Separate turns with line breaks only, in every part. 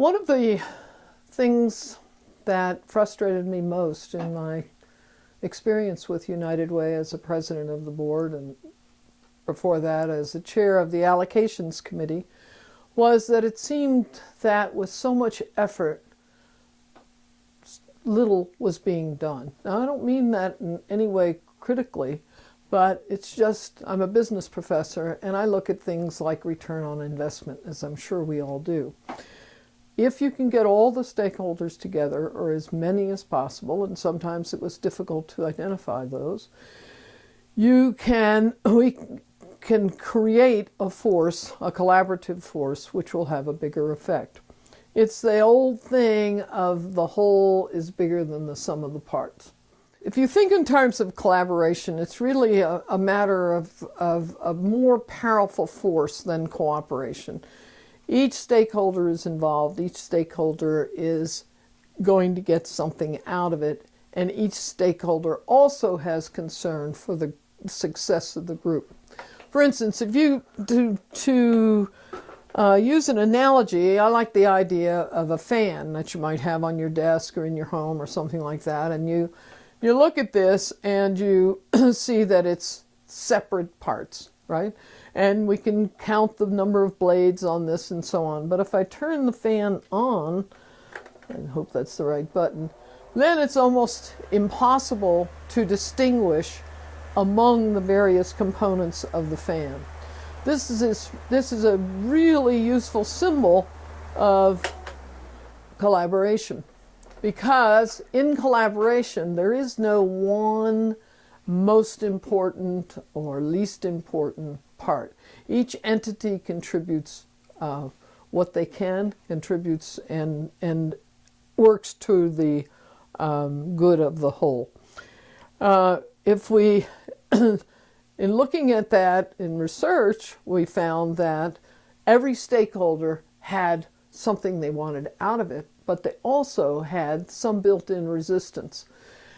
One of the things that frustrated me most in my experience with United Way as a president of the board and before that as the chair of the allocations committee was that it seemed that with so much effort, little was being done. Now, I don't mean that in any way critically, but it's just, I'm a business professor and I look at things like return on investment, as I'm sure we all do. If you can get all the stakeholders together, or as many as possible, and sometimes it was difficult to identify those, we can create a force, a collaborative force, which will have a bigger effect. It's the old thing of the whole is bigger than the sum of the parts. If you think in terms of collaboration, it's really a matter of a more powerful force than cooperation. Each stakeholder is involved, each stakeholder is going to get something out of it, and each stakeholder also has concern for the success of the group. For instance, if you use an analogy, I like the idea of a fan that you might have on your desk or in your home or something like that, and you look at this and you see that it's separate parts, right? And we can count the number of blades on this and so on. But if I turn the fan on, and hope that's the right button, then it's almost impossible to distinguish among the various components of the fan. This is a really useful symbol of collaboration, because in collaboration there is no one most important or least important part. Each entity contributes what they can, contributes and works to the good of the whole. If we, in looking at that in research, we found that every stakeholder had something they wanted out of it, but they also had some built-in resistance.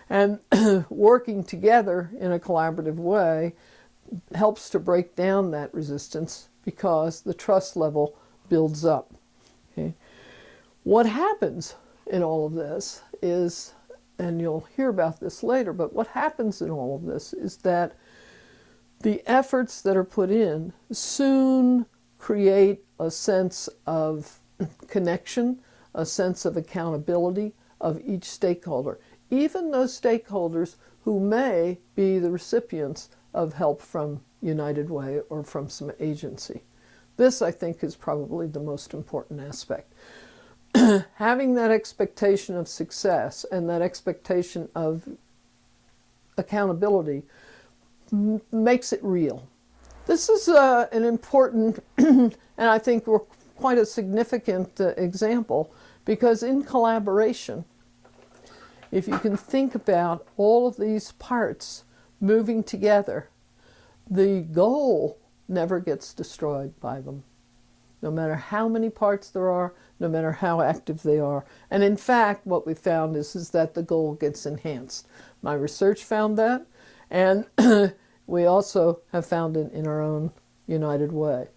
And working together in a collaborative way helps to break down that resistance because the trust level builds up. Okay? What happens in all of this is, and you'll hear about this later, but what happens in all of this is that the efforts that are put in soon create a sense of connection, a sense of accountability of each stakeholder, even those stakeholders who may be the recipients of help from United Way or from some agency. This, I think, is probably the most important aspect. Having that expectation of success and that expectation of accountability makes it real. This is an important and I think quite a significant example, because in collaboration, if you can think about all of these parts moving together, the goal never gets destroyed by them, no matter how many parts there are, no matter how active they are. And in fact, what we found is that the goal gets enhanced. My research found that, and we also have found it in our own United Way.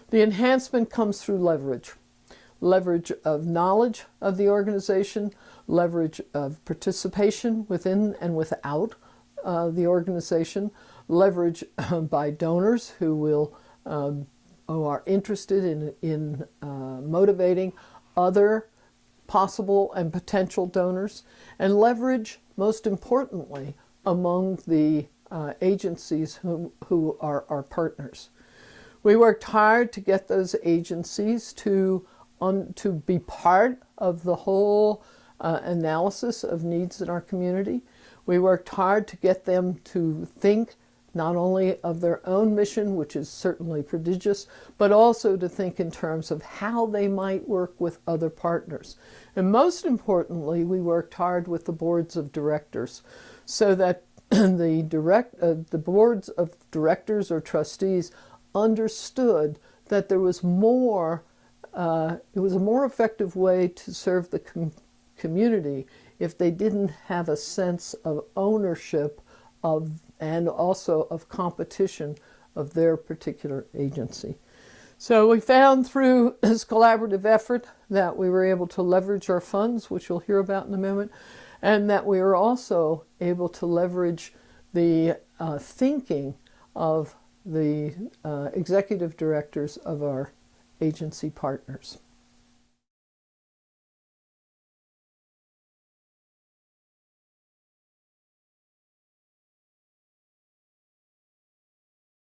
The enhancement comes through leverage. Leverage of knowledge of the organization, leverage of participation within and without the organization, leverage by donors who are interested in motivating other possible and potential donors, and leverage, most importantly, among the agencies who are our partners. We worked hard to get those agencies to be part of the whole analysis of needs in our community. We worked hard to get them to think not only of their own mission, which is certainly prodigious, but also to think in terms of how they might work with other partners. And most importantly, we worked hard with the boards of directors so that the boards of directors or trustees understood that there was more, it was a more effective way to serve the community if they didn't have a sense of ownership of and also of competition of their particular agency. So we found through this collaborative effort that we were able to leverage our funds, which you'll hear about in a moment, and that we were also able to leverage the thinking of the executive directors of our agency partners.